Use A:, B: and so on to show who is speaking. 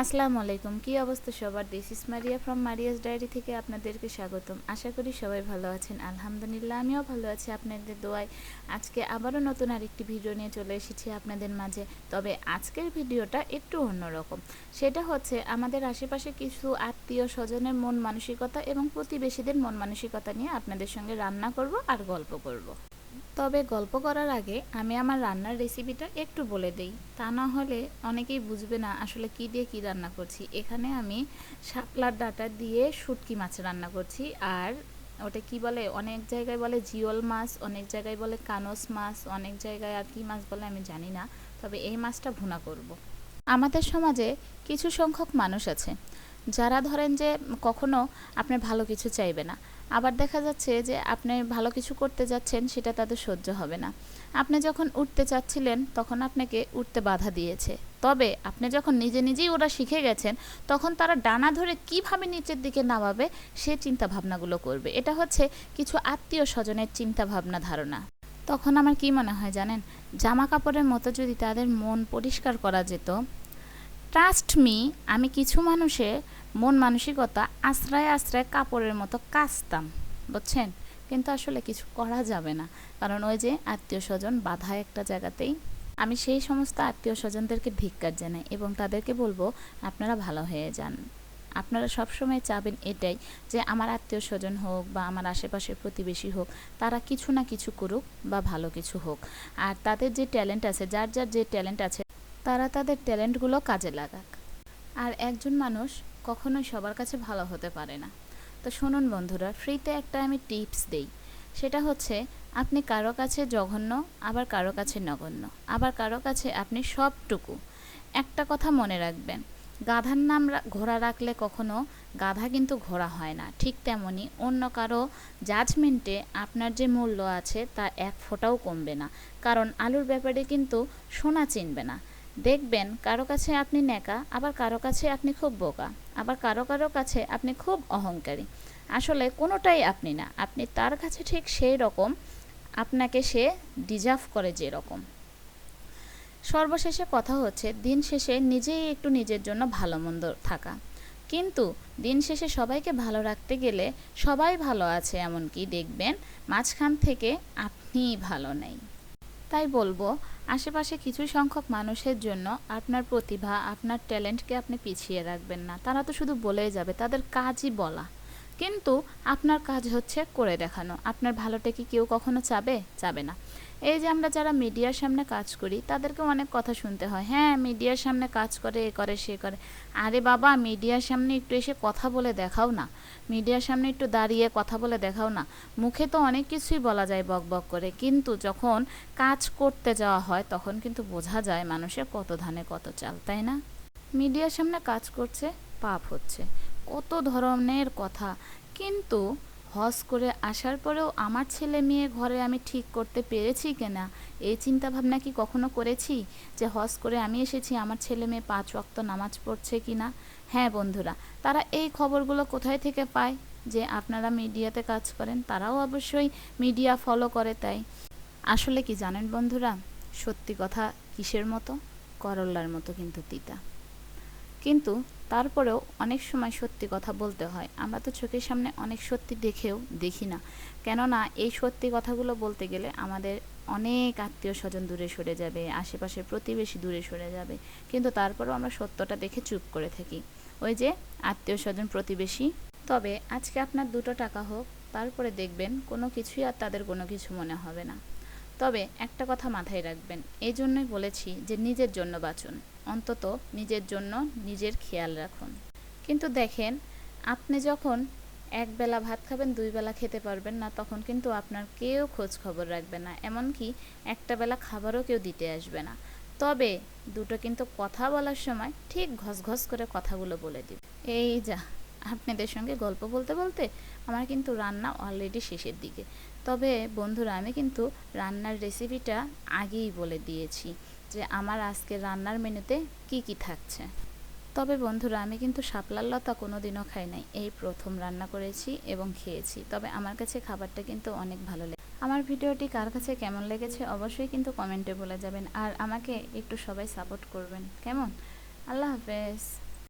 A: আসসালামু আলাইকুম। কি অবস্থা সবার? This is Maria from Maria's diary থেকে আপনাদেরকে স্বাগতম। আশা করি সবাই ভালো আছেন। আলহামদুলিল্লাহ আমিও ভালো আছি আপনাদের দোয়ায়। আজকে আবারও নতুন আরেকটি ভিডিও নিয়ে চলে এসেছি আপনাদের মাঝে। তবে আজকের ভিডিওটা একটু অন্যরকম। সেটা হচ্ছে আমাদের আশেপাশে কিছু আত্মীয় স্বজনের মন মানসিকতা এবং প্রতিবেশীদের মন মানসিকতা নিয়ে আপনাদের সঙ্গে রান্না করব আর গল্প করব। তবে গল্প করার আগে আমি আমার রান্নার রেসিপিটা একটু বলে দেই, তা না হলে অনেকেই বুঝবে না আসলে কি দিয়ে কি রান্না করছি। এখানে আমি শাপলার ডাঁটা দিয়ে শুটকি মাছ রান্না করছি। আর ওটা কি বলে, অনেক জায়গায় বলে জিওল মাছ, অনেক জায়গায় বলে কানস মাছ, অনেক জায়গায় আর কি মাছ বলে আমি জানি না। তবে এই মাছটা ভুনা করব। আমাদের সমাজে কিছু সংখ্যক মানুষ আছে যারা ধরেন যে কখনো আপনার ভালো কিছু চাইবে না। আবার দেখা যাচ্ছে যে আপনি ভালো কিছু করতে যাচ্ছেন, সেটা তাদের সহ্য হবে না। আপনি যখন উঠতে চাচ্ছিলেন তখন আপনাকে উঠতে বাধা দিয়েছে। তবে আপনি যখন নিজে নিজেই ওরা শিখে গেছেন, তখন তারা ডানা ধরে কিভাবে নিচের দিকে নামাবে সে চিন্তা ভাবনাগুলো করবে। এটা হচ্ছে কিছু আত্মীয় স্বজনের চিন্তা ভাবনা, ধারণা। তখন আমার কি মনে হয় জানেন, জামা কাপড়ের মতো যদি তাদের মন পরিষ্কার করা যেত। ট্রাস্ট মি, আমি কিছু মানুষের মন মানসিকতা আশ্রয় আশ্রয় কাপড়ের মতো কাচতাম, বুঝছেন। কিন্তু আসলে কিছু করা যাবে না, কারণ ওই যে আত্মীয় স্বজন বাধা একটা জায়গাতেই। আমি সেই সমস্ত আত্মীয় স্বজনদেরকে ধিক্কার জানাই এবং তাদেরকে বলবো আপনারা ভালো হয়ে যান। আপনারা সবসময় চাবেন এটাই যে আমার আত্মীয় স্বজন হোক বা আমার আশেপাশের প্রতিবেশী হোক, তারা কিছু না কিছু করুক বা ভালো কিছু হোক। আর তাদের যে ট্যালেন্ট আছে, যার যার যে ট্যালেন্ট আছে, তারা তাদের ট্যালেন্টগুলো কাজে লাগাক। আর একজন মানুষ কখনোই সবার কাছে ভালো হতে পারে না। তো শুনুন বন্ধুরা, ফ্রিতে একটা আমি টিপস দেই। সেটা হচ্ছে আপনি কারো কাছে জঘন্য, আবার কারো কাছে নগণ্য, আবার কারো কাছে আপনি সবটুকু। একটা কথা মনে রাখবেন, গাধার নাম ঘোড়া রাখলে কখনো গাধা কিন্তু ঘোড়া হয় না। ঠিক তেমনি অন্য কারো জাজমেন্টে আপনার যে মূল্য আছে তা এক ফোঁটাও কমবে না। কারণ আলুর ব্যাপারে কিন্তু সোনা চিনবে না। দেখবেন কারো কাছে আপনি ন্যাকা, আবার কারো কাছে আপনি খুব বোকা, আবার কারো কারো কাছে আপনি খুব অহংকারী। আসলে কোনোটাই আপনি না, আপনি তার কাছে ঠিক সেই রকম, আপনাকে সে ডিজার্ভ করে যেরকম। সর্বশেষে কথা হচ্ছে দিন শেষে নিজেই একটু নিজের জন্য ভালো মন্দ থাকা। কিন্তু দিন শেষে সবাইকে ভালো রাখতে গেলে সবাই ভালো আছে এমনকি দেখবেন মাঝখান থেকে আপনিই ভালো নেই। তাই বলবো, আশেপাশে কিছু সংখ্যক মানুষের জন্য আপনার প্রতিভা, আপনার ট্যালেন্টকে আপনি পিছিয়ে রাখবেন না। তারা তো শুধু বলেই যাবে, তাদের কাজই বলা। কিন্তু আপনার কাজ হচ্ছে করে দেখানো। আপনার ভালোটা কি কেউ কখনো চাবে? চাবে না। এই যে আমরা যারা মিডিয়ার সামনে কাজ করি, তাদেরকে অনেক কথা শুনতে হয়, হ্যাঁ মিডিয়ার সামনে কাজ করে, এ করে সে করে। আরে বাবা, মিডিয়ার সামনে একটু এসে কথা বলে দেখাও না। মিডিয়ার সামনে একটু দাঁড়িয়ে কথা বলে দেখাও না। মুখে তো অনেক কিছুই বলা যায় বক বক করে, কিন্তু যখন কাজ করতে যাওয়া হয় তখন কিন্তু বোঝা যায় মানুষের কত ধানে কত চাল, তাই না? মিডিয়ার সামনে কাজ করছে, পাপ হচ্ছে, কত ধরনের কথা। কিন্তু হজ করে আসার পরেও আমার ছেলে মেয়ে ঘরে আমি ঠিক করতে পেরেছি কিনা, এই চিন্তা ভাবনা কি কখনো করেছি? যে হজ করে আমি এসেছি, আমার ছেলে মেয়ে 5 ওয়াক্ত নামাজ পড়ছে কিনা? হ্যাঁ বন্ধুরা, তারা এই খবরগুলো কোথায় থেকে পায়? যে আপনারা মিডিয়াতে কাজ করেন, তারাও অবশ্যই মিডিয়া ফলো করে। তাই আসলে কি জানেন বন্ধুরা, সত্যি কথা কিসের মতো? করল্লার মতো কিন্তু তিতা। কিন্তু তারপরেও অনেক সময় সত্যি কথা বলতে হয়। আমরা তো চোখের সামনে অনেক সত্যি দেখেও দেখি না, কেননা এই সত্যি কথাগুলো বলতে গেলে আমাদের অনেক আত্মীয় স্বজন দূরে সরে যাবে, আশেপাশের প্রতিবেশী দূরে সরে যাবে। কিন্তু তারপরেও আমরা সত্যটা দেখে চুপ করে থাকি, ওই যে আত্মীয় স্বজন প্রতিবেশী। তবে আজকে আপনার 2টো টাকা হোক, তারপরে দেখবেন কোনো কিছুই আর তাদের কোনো কিছু মনে হবে না। তবে একটা কথা মাথায় রাখবেন, এই জন্যই বলেছি যে নিজের জন্য বাঁচুন, অন্তত নিজের জন্য নিজের খেয়াল রাখুন। কিন্তু দেখেন, আপনি যখন একবেলা ভাত খাবেন, 2 বেলা খেতে পারবেন না, তখন কিন্তু আপনার কেউ খোঁজ খবর রাখবে না, এমনকি একটা বেলা খাবারও কেউ দিতে আসবে না। তবে দুটো কিন্তু কথা বলার সময় ঠিক ঘস ঘস করে কথাগুলো বলে দিন। এই যা, আপনাদের সঙ্গে গল্প বলতে বলতে আমার কিন্তু রান্না অলরেডি শেষের দিকে। তবে বন্ধুরা, আমি কিন্তু রান্নার রেসিপিটা আগেই বলে দিয়েছি যে আমার আজকের রান্নার মেনুতে কি কি থাকছে। তবে বন্ধুরা, আমি কিন্তু শাপলার লতা কোনো দিনও খাই নাই, এই প্রথম রান্না করেছি এবং খেয়েছি। তবে আমার কাছে খাবারটা কিন্তু অনেক ভালো লেগেছে। আমার ভিডিওটি কার কাছে কেমন লেগেছে অবশ্যই কিন্তু কমেন্টে বলে যাবেন, আর আমাকে একটু সবাই সাপোর্ট করবেন, কেমন? আল্লাহ হাফেজ।